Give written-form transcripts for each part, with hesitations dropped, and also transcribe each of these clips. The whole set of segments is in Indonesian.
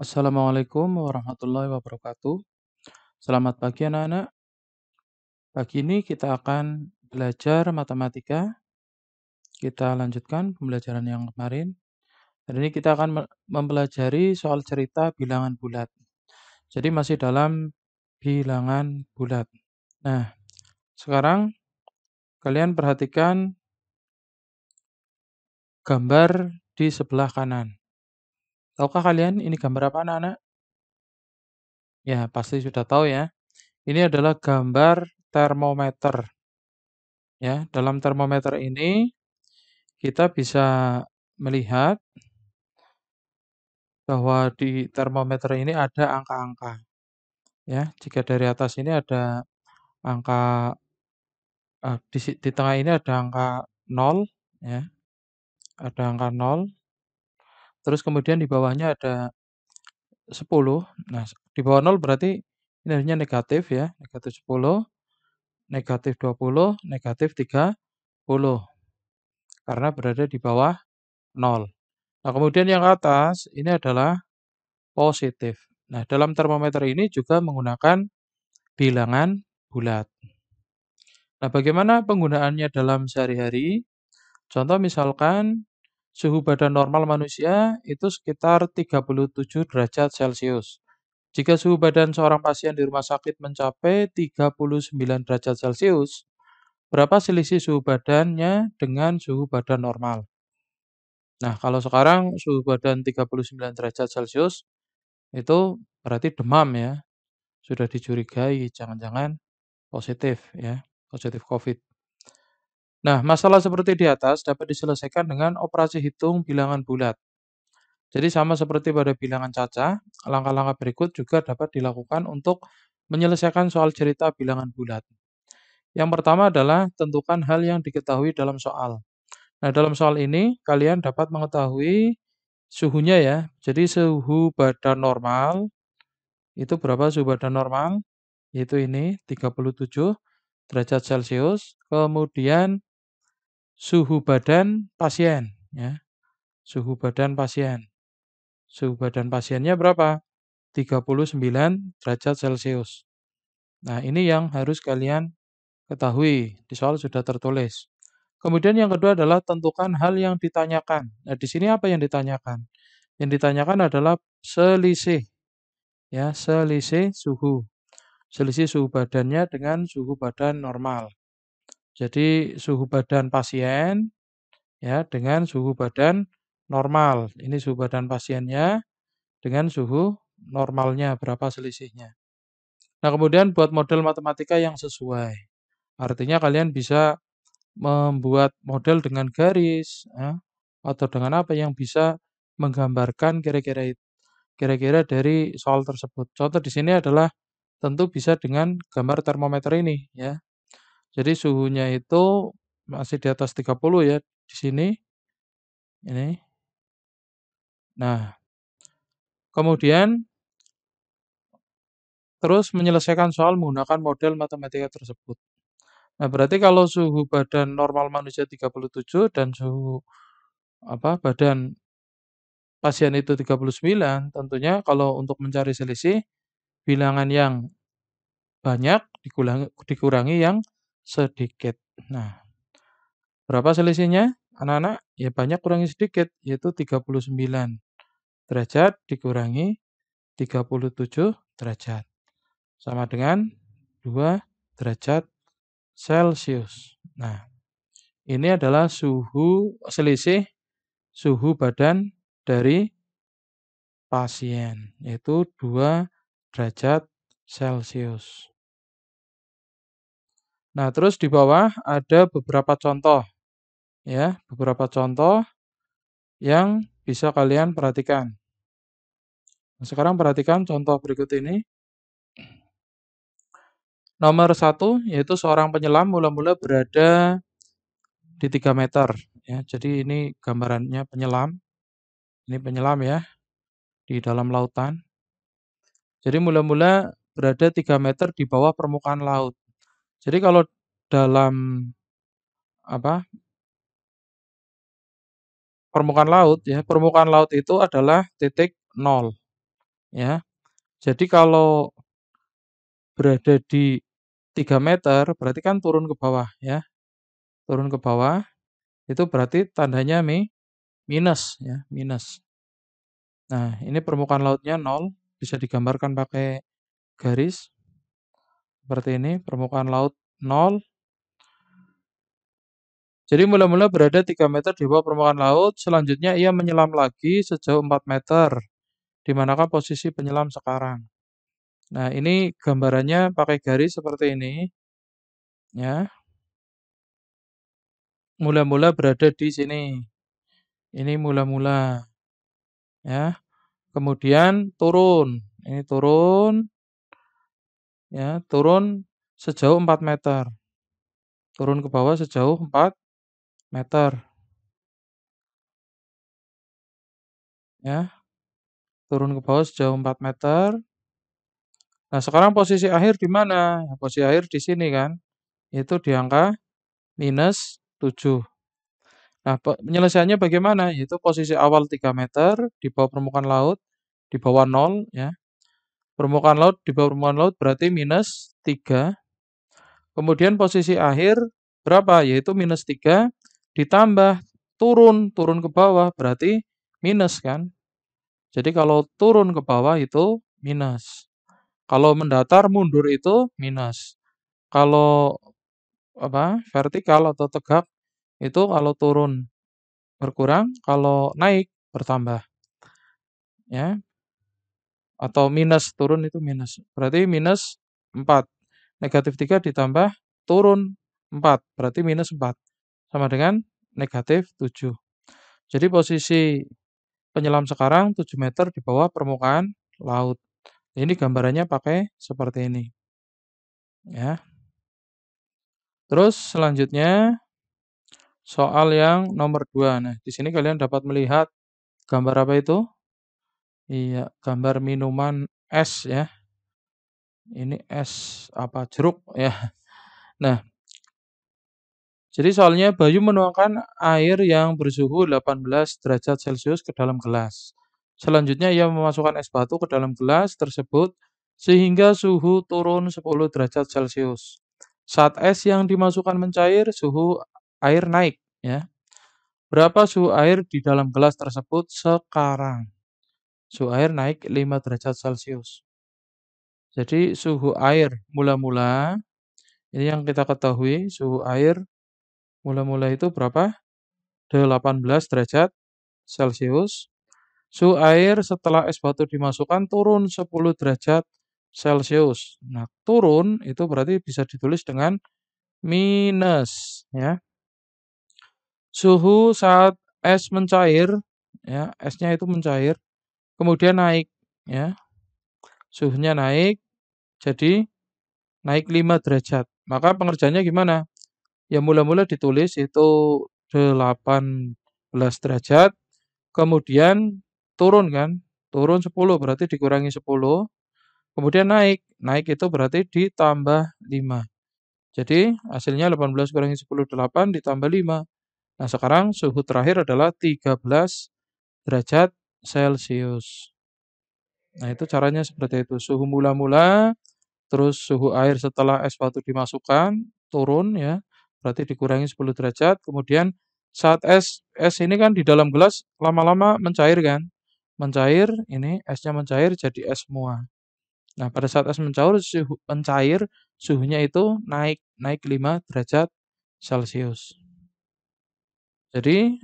Assalamualaikum warahmatullahi wabarakatuh. Selamat pagi anak-anak. Pagi ini kita akan belajar matematika. Kita lanjutkan pembelajaran yang kemarin. Dan ini kita akan mempelajari soal cerita bilangan bulat. Jadi masih dalam bilangan bulat. Nah, sekarang kalian perhatikan gambar di sebelah kanan. Tahukah kalian ini gambar apa anak-anak? Ya, pasti sudah tahu ya. Ini adalah gambar termometer. Ya, dalam termometer ini kita bisa melihat bahwa di termometer ini ada angka-angka. Ya, jika dari atas ini ada angka di tengah ini ada angka 0, ya, ada angka 0. Terus kemudian di bawahnya ada 10. Nah, di bawah 0 berarti ini artinya negatif ya, negatif 10, negatif 20, negatif 30 karena berada di bawah 0. Nah, kemudian yang ke atas ini adalah positif. Nah, dalam termometer ini juga menggunakan bilangan bulat. Nah, bagaimana penggunaannya dalam sehari-hari? Contoh misalkan suhu badan normal manusia itu sekitar 37 derajat Celcius. Jika suhu badan seorang pasien di rumah sakit mencapai 39 derajat Celcius, berapa selisih suhu badannya dengan suhu badan normal? Nah, kalau sekarang suhu badan 39 derajat Celcius itu berarti demam ya. Sudah dicurigai jangan-jangan positif ya, positif COVID. Nah, masalah seperti di atas dapat diselesaikan dengan operasi hitung bilangan bulat. Jadi sama seperti pada bilangan cacah, langkah-langkah berikut juga dapat dilakukan untuk menyelesaikan soal cerita bilangan bulat. Yang pertama adalah tentukan hal yang diketahui dalam soal. Nah, dalam soal ini kalian dapat mengetahui suhunya ya. Jadi suhu badan normal itu berapa suhu badan normal? Yaitu ini 37 derajat Celcius. Kemudian suhu badan pasien ya. Suhu badan pasien. Suhu badan pasiennya berapa? 39 derajat Celcius. Nah, ini yang harus kalian ketahui. Di soal sudah tertulis. Kemudian yang kedua adalah tentukan hal yang ditanyakan. Nah, di sini apa yang ditanyakan? Yang ditanyakan adalah selisih ya, selisih suhu. Selisih suhu badannya dengan suhu badan normal. Jadi suhu badan pasien ya dengan suhu badan normal. Ini suhu badan pasiennya dengan suhu normalnya berapa selisihnya. Nah, kemudian buat model matematika yang sesuai. Artinya kalian bisa membuat model dengan garis ya, atau dengan apa yang bisa menggambarkan kira-kira dari soal tersebut. Contoh di sini adalah tentu bisa dengan gambar termometer ini ya. Jadi suhunya itu masih di atas 30 ya di sini. Ini. Nah, kemudian terus menyelesaikan soal menggunakan model matematika tersebut. Nah, berarti kalau suhu badan normal manusia 37 dan suhu badan pasien itu 39, tentunya kalau untuk mencari selisih bilangan yang banyak dikurangi yang sedikit. Nah, berapa selisihnya anak-anak? Ya banyak kurangi sedikit, yaitu 39 derajat dikurangi 37 derajat. Sama dengan 2 derajat Celcius. Nah, ini adalah selisih suhu badan dari pasien, yaitu 2 derajat Celcius. Nah, terus di bawah ada beberapa contoh, ya, beberapa contoh yang bisa kalian perhatikan. Nah, sekarang perhatikan contoh berikut ini. Nomor 1, yaitu seorang penyelam mula-mula berada di 3 meter. Ya, jadi ini gambarannya penyelam. Ini penyelam ya, di dalam lautan. Jadi mula-mula berada 3 meter di bawah permukaan laut. Jadi kalau dalam apa permukaan laut ya, permukaan laut itu adalah titik 0. ya. Jadi kalau berada di 3 meter berarti kan turun ke bawah ya, turun ke bawah itu berarti tandanya minus ya, minus. Nah, ini permukaan lautnya 0, bisa digambarkan pakai garis seperti ini, permukaan laut 0. Jadi mula-mula berada 3 meter di bawah permukaan laut, selanjutnya ia menyelam lagi sejauh 4 meter. Di manakah posisi penyelam sekarang? Nah, ini gambarannya pakai garis seperti ini, ya. Mula-mula berada di sini. Ini mula-mula, ya. Kemudian turun. Ini turun, ya, turun sejauh 4 meter. Turun ke bawah sejauh 4 meter, ya. Turun ke bawah sejauh 4 meter. Nah, sekarang posisi akhir di mana? Ya, posisi akhir di sini kan. Itu di angka -7. Nah, penyelesaiannya bagaimana? Yaitu posisi awal 3 meter di bawah permukaan laut, di bawah 0 ya. Permukaan laut di bawah permukaan laut berarti -3. Kemudian posisi akhir berapa? Yaitu -3 ditambah turun ke bawah berarti minus kan. Jadi kalau turun ke bawah itu minus. Kalau mendatar mundur itu minus. Kalau vertikal atau tegak itu kalau turun berkurang, kalau naik bertambah ya. Atau minus, turun itu minus. Berarti -4. -3 ditambah turun 4, berarti -4. Sama dengan -7. Jadi posisi penyelam sekarang 7 meter di bawah permukaan laut. Ini gambarannya pakai seperti ini. Ya. Terus selanjutnya soal yang nomor 2. Nah, di sini kalian dapat melihat gambar apa itu? Iya, gambar minuman es ya. Ini es apa jeruk ya. Nah, jadi soalnya Bayu menuangkan air yang bersuhu 18 derajat Celcius ke dalam gelas. Selanjutnya ia memasukkan es batu ke dalam gelas tersebut sehingga suhu turun 10 derajat Celcius. Saat es yang dimasukkan mencair, suhu air naik ya. Berapa suhu air di dalam gelas tersebut sekarang? Suhu air naik 5 derajat Celcius. Jadi suhu air mula-mula ini yang kita ketahui, suhu air mula-mula itu berapa? 18 derajat Celcius. Suhu air setelah es batu dimasukkan turun 10 derajat Celcius. Nah, turun itu berarti bisa ditulis dengan minus ya. Suhu saat es mencair ya, esnya itu mencair, kemudian naik ya. Suhunya naik jadi naik 5 derajat. Maka pengerjaannya gimana? Ya mula-mula ditulis itu 18 derajat, kemudian turun kan, turun 10 berarti dikurangi 10, kemudian naik, naik itu berarti ditambah 5. Jadi hasilnya 18 kurangi 10, 8 ditambah 5. Nah sekarang suhu terakhir adalah 13 derajat Celcius. Nah itu caranya seperti itu, suhu mula-mula, terus suhu air setelah es batu dimasukkan, turun ya, berarti dikurangi 10 derajat, kemudian saat es ini kan di dalam gelas lama-lama mencair kan, mencair, ini esnya mencair jadi es semua. Nah, pada saat es mencair, suhunya itu naik, naik 5 derajat Celcius. Jadi,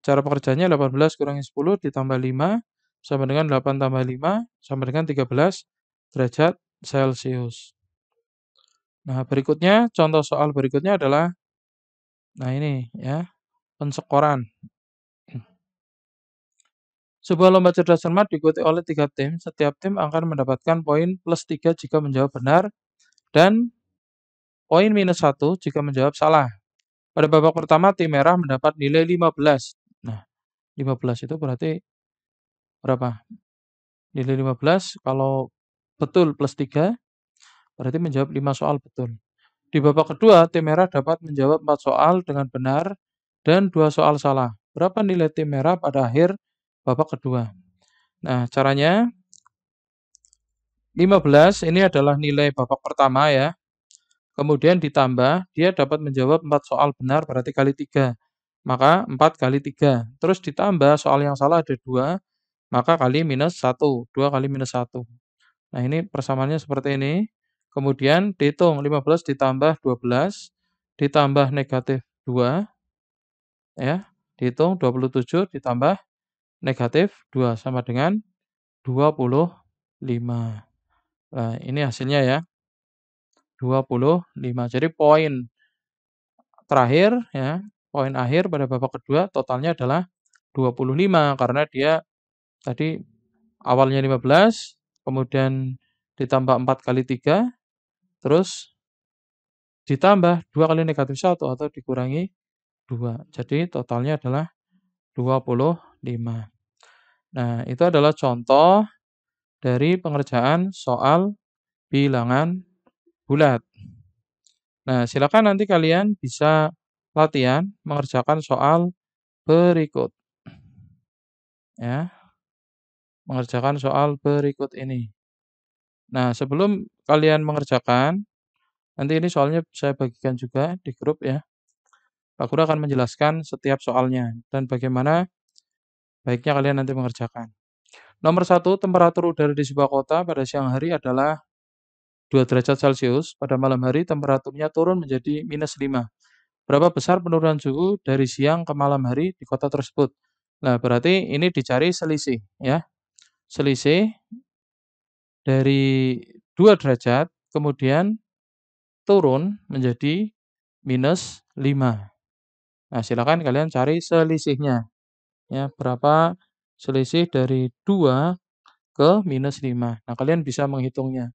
cara pekerjaannya 18 kurangi 10 ditambah 5 sama dengan 8 tambah 5 sama dengan 13 derajat Celcius. Nah, berikutnya, contoh soal berikutnya adalah, nah ini ya, pensekoran. Sebuah lomba cerdas cermat diikuti oleh 3 tim. Setiap tim akan mendapatkan poin plus 3 jika menjawab benar dan poin -1 jika menjawab salah. Pada babak pertama, tim merah mendapat nilai 15. Nah, 15 itu berarti berapa? Nilai 15 kalau betul plus 3 berarti menjawab 5 soal betul. Di babak kedua, tim merah dapat menjawab 4 soal dengan benar dan 2 soal salah. Berapa nilai tim merah pada akhir babak kedua? Nah, caranya 15 ini adalah nilai babak pertama ya. Kemudian ditambah, dia dapat menjawab 4 soal benar berarti kali 3. Maka 4 kali 3. Terus ditambah soal yang salah ada 2, maka kali minus 1. 2 kali minus 1. Nah, ini persamaannya seperti ini. Kemudian dihitung 15 ditambah 12 ditambah negatif 2 ya. Dihitung 27 ditambah negatif 2 sama dengan 25. Nah, ini hasilnya ya, 25. Jadi poin terakhir ya, poin akhir pada babak kedua totalnya adalah 25 karena dia tadi awalnya 15, kemudian ditambah 4 kali 3, terus ditambah 2 kali negatif 1 atau dikurangi 2. Jadi totalnya adalah 25. Nah, itu adalah contoh dari pengerjaan soal bilangan bulat. Nah, silakan nanti kalian bisa latihan mengerjakan soal berikut ya, mengerjakan soal berikut ini. Nah, sebelum kalian mengerjakan, nanti ini soalnya saya bagikan juga di grup ya. Pak Guru akan menjelaskan setiap soalnya dan bagaimana baiknya kalian nanti mengerjakan. Nomor 1, temperatur udara di sebuah kota pada siang hari adalah 2 derajat Celcius. Pada malam hari temperaturnya turun menjadi -5. Berapa besar penurunan suhu dari siang ke malam hari di kota tersebut? Nah, berarti ini dicari selisih ya. Selisih dari 2 derajat kemudian turun menjadi -5. Nah, silakan kalian cari selisihnya ya, berapa selisih dari 2 ke -5. Nah, kalian bisa menghitungnya.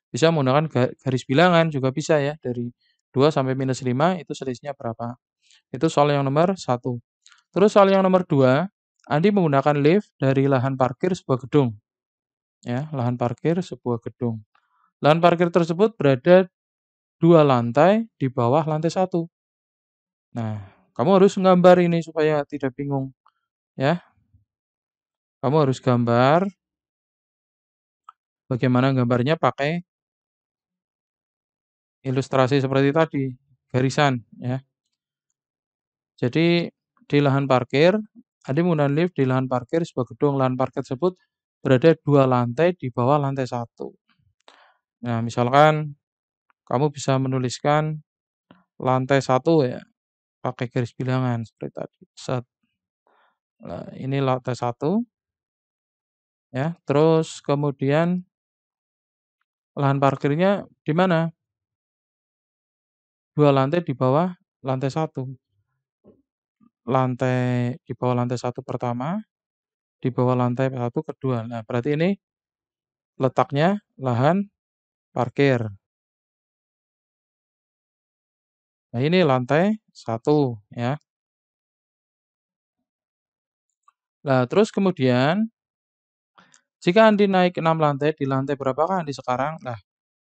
Bisa menggunakan garis bilangan juga bisa ya, dari 2 sampai -5 itu selisihnya berapa. Itu soal yang nomor 1. Terus soal yang nomor 2, Andi menggunakan lift dari lahan parkir sebuah gedung. Ya, lahan parkir sebuah gedung. Lahan parkir tersebut berada 2 lantai di bawah lantai 1. Nah, kamu harus menggambar ini supaya tidak bingung ya. Kamu harus gambar, bagaimana gambarnya pakai ilustrasi seperti tadi, garisan ya. Jadi di lahan parkir, Andi menggunakan lift di lahan parkir sebuah gedung. Lahan parkir tersebut berada 2 lantai di bawah lantai 1. Nah, misalkan kamu bisa menuliskan lantai 1 ya, pakai garis bilangan seperti tadi, set. Nah, ini lantai 1 ya, terus kemudian lahan parkirnya di mana? 2 lantai di bawah lantai 1. Lantai di bawah lantai 1 pertama, di bawah lantai 1 kedua. Nah, berarti ini letaknya lahan parkir. Nah, ini lantai 1 ya. Nah, terus kemudian jika Andi naik 6 lantai, di lantai berapakah Andi sekarang? Nah,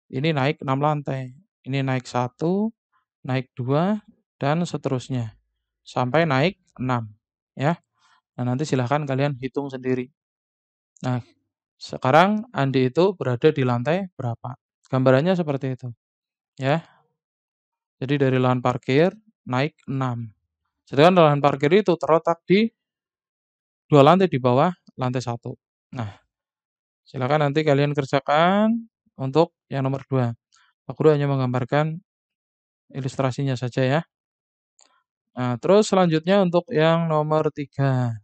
ini naik 6 lantai. Ini naik 1, naik 2, dan seterusnya. Sampai naik 6 ya. Nah, nanti silahkan kalian hitung sendiri. Nah, sekarang Andi itu berada di lantai berapa? Gambarannya seperti itu ya. Jadi dari lahan parkir naik 6. Sedangkan lahan parkir itu terletak di 2 lantai di bawah lantai 1. Nah, silakan nanti kalian kerjakan untuk yang nomor 2. Pak Guru hanya menggambarkan ilustrasinya saja ya. Nah, terus selanjutnya untuk yang nomor 3.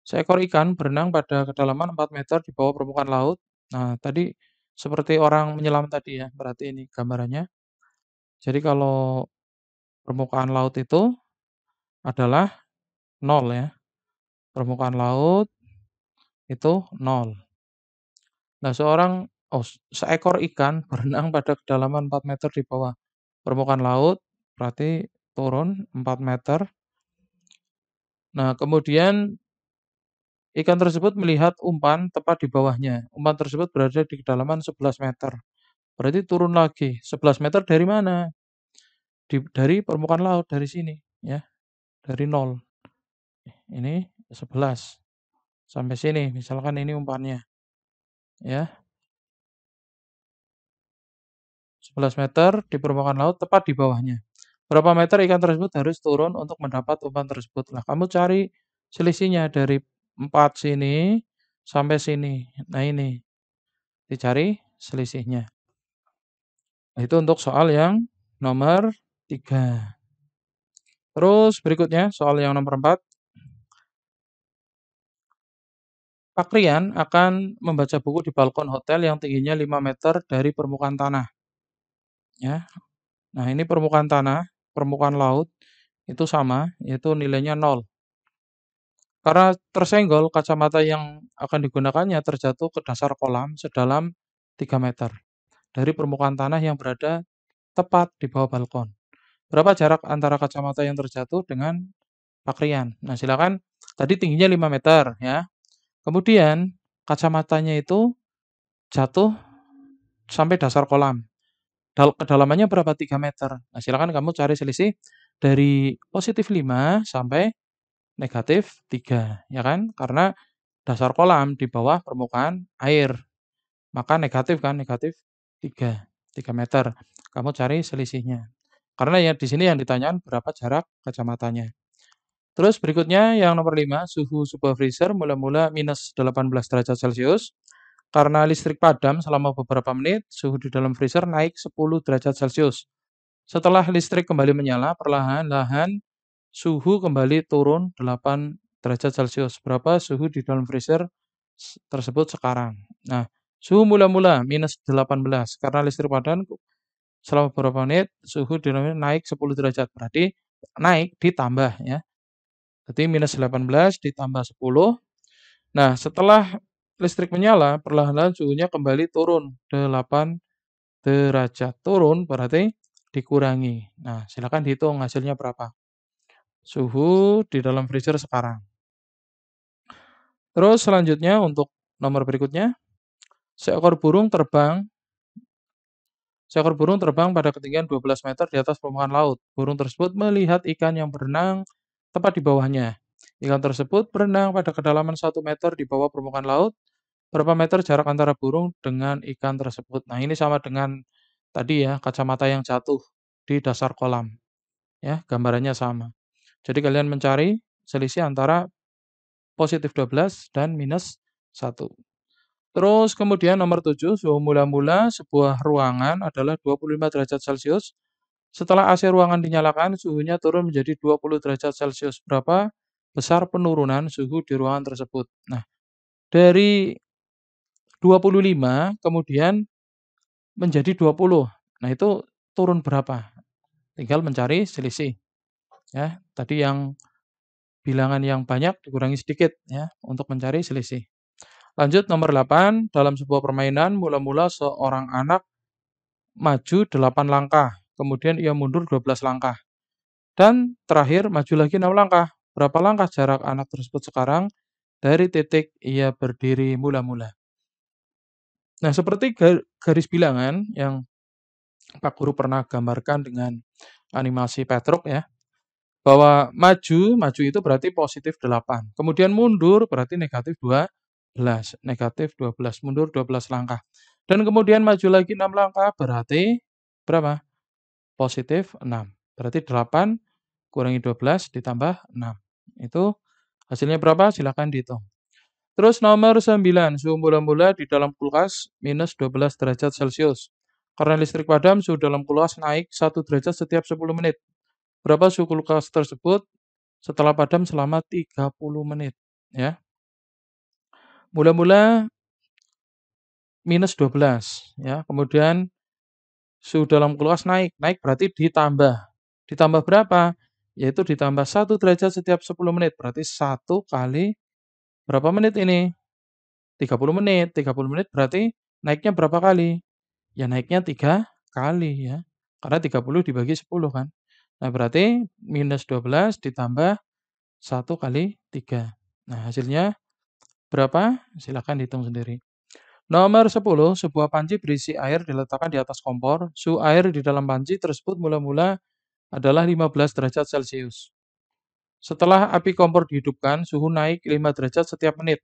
Seekor ikan berenang pada kedalaman 4 meter di bawah permukaan laut. Nah, tadi seperti orang menyelam tadi ya, berarti ini gambarannya. Jadi kalau permukaan laut itu adalah 0 ya. Permukaan laut itu 0. Nah, seekor ikan berenang pada kedalaman 4 meter di bawah permukaan laut, berarti turun 4 meter. Nah, kemudian ikan tersebut melihat umpan tepat di bawahnya. Umpan tersebut berada di kedalaman 11 meter. Berarti turun lagi. 11 meter dari mana? Dari permukaan laut, dari sini ya. Dari 0. Ini 11 sampai sini. Misalkan ini umpannya ya. 11 meter di permukaan laut tepat di bawahnya. Berapa meter ikan tersebut harus turun untuk mendapat umpan tersebut? Nah, kamu cari selisihnya dari 4 sini sampai sini. Nah, ini dicari selisihnya. Nah, itu untuk soal yang nomor 3. Terus berikutnya soal yang nomor 4. Pak Rian akan membaca buku di balkon hotel yang tingginya 5 meter dari permukaan tanah. Ya. Nah, ini permukaan tanah, permukaan laut itu sama, yaitu nilainya 0. Karena tersenggol, kacamata yang akan digunakannya terjatuh ke dasar kolam sedalam 3 meter dari permukaan tanah yang berada tepat di bawah balkon. Berapa jarak antara kacamata yang terjatuh dengan pakaian? Nah, silakan. Tadi tingginya 5 meter ya. Kemudian kacamatanya itu jatuh sampai dasar kolam. Kedalamannya berapa? 3 meter. Nah, silakan kamu cari selisih dari positif 5 sampai negatif 3, ya kan? Karena dasar kolam di bawah permukaan air. Maka negatif kan, negatif 3 meter. Kamu cari selisihnya. Karena ya di sini yang ditanyakan berapa jarak kacamatanya. Terus berikutnya yang nomor 5, suhu sebuah freezer mula-mula minus 18 derajat Celcius. Karena listrik padam selama beberapa menit, suhu di dalam freezer naik 10 derajat Celcius. Setelah listrik kembali menyala, perlahan-lahan suhu kembali turun 8 derajat Celcius. Berapa suhu di dalam freezer tersebut sekarang? Nah, suhu mula-mula minus 18 karena listrik padam selama beberapa menit suhu di dalam naik 10 derajat. Berarti naik ditambah ya. Berarti minus 18 ditambah 10. Nah, setelah listrik menyala, perlahan-lahan suhunya kembali turun 8 derajat. Turun berarti dikurangi. Nah, silakan dihitung hasilnya berapa. Suhu di dalam freezer sekarang. Terus selanjutnya untuk nomor berikutnya, seekor burung terbang seekor burung terbang pada ketinggian 12 meter di atas permukaan laut. Burung tersebut melihat ikan yang berenang tepat di bawahnya. Ikan tersebut berenang pada kedalaman 1 meter di bawah permukaan laut. Berapa meter jarak antara burung dengan ikan tersebut? Nah, ini sama dengan tadi ya, kacamata yang jatuh di dasar kolam. Ya, gambarannya sama. Jadi kalian mencari selisih antara positif 12 dan minus 1. Terus kemudian nomor 7, suhu mula-mula sebuah ruangan adalah 25 derajat Celcius. Setelah AC ruangan dinyalakan, suhunya turun menjadi 20 derajat Celcius. Berapa besar penurunan suhu di ruangan tersebut? Nah, dari 25 kemudian menjadi 20. Nah, itu turun berapa? Tinggal mencari selisih. Ya, tadi yang bilangan yang banyak dikurangi sedikit ya untuk mencari selisih. Lanjut nomor 8, dalam sebuah permainan mula-mula seorang anak maju 8 langkah, kemudian ia mundur 12 langkah. Dan terakhir maju lagi 6 langkah. Berapa langkah jarak anak tersebut sekarang dari titik ia berdiri mula-mula? Nah, seperti garis bilangan yang Pak Guru pernah gambarkan dengan animasi Petruk ya, bahwa maju itu berarti positif 8. Kemudian mundur berarti negatif 12. Negatif 12, mundur 12 langkah. Dan kemudian maju lagi 6 langkah berarti berapa? Positif 6. Berarti 8 kurangi 12 ditambah 6. Itu hasilnya berapa? Silakan dihitung. Terus nomor 9, suhu mula-mula di dalam kulkas minus 12 derajat Celcius. Karena listrik padam, suhu dalam kulkas naik 1 derajat setiap 10 menit. Berapa suhu kulkas tersebut setelah padam selama 30 menit? Ya. Mula-mula minus 12. Ya. Kemudian suhu dalam kulkas naik. Naik berarti ditambah. Ditambah berapa? Yaitu ditambah 1 derajat setiap 10 menit. Berarti 1 kali berapa menit ini? 30 menit. 30 menit berarti naiknya berapa kali? Ya naiknya 3 kali ya. Karena 30 dibagi 10 kan. Nah berarti minus 12 ditambah 1 kali 3. Nah hasilnya berapa? Silakan dihitung sendiri. Nomor 10, sebuah panci berisi air diletakkan di atas kompor. Suhu air di dalam panci tersebut mula-mula adalah 15 derajat Celcius. Setelah api kompor dihidupkan, suhu naik 5 derajat setiap menit.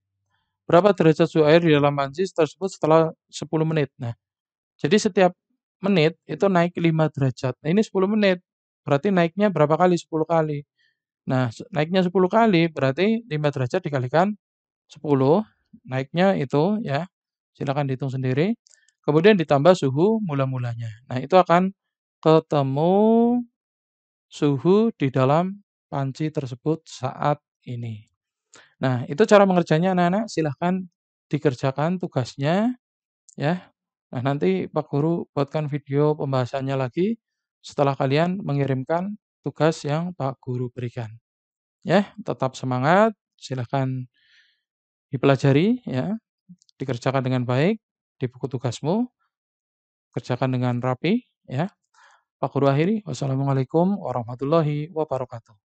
Berapa derajat suhu air di dalam panci tersebut setelah 10 menit? Nah, jadi setiap menit itu naik 5 derajat. Nah, ini 10 menit, berarti naiknya berapa kali? 10 kali. Nah, naiknya 10 kali berarti 5 derajat dikalikan 10, naiknya itu ya, silakan dihitung sendiri. Kemudian ditambah suhu mula-mulanya. Nah, itu akan ketemu suhu di dalam panci tersebut saat ini. Nah, itu cara mengerjanya anak-anak, silahkan dikerjakan tugasnya ya. Nah, nanti Pak Guru buatkan video pembahasannya lagi setelah kalian mengirimkan tugas yang Pak Guru berikan. Ya, tetap semangat, silahkan dipelajari ya, dikerjakan dengan baik di buku tugasmu, kerjakan dengan rapi ya. Pak Guru akhiri, wassalamualaikum warahmatullahi wabarakatuh.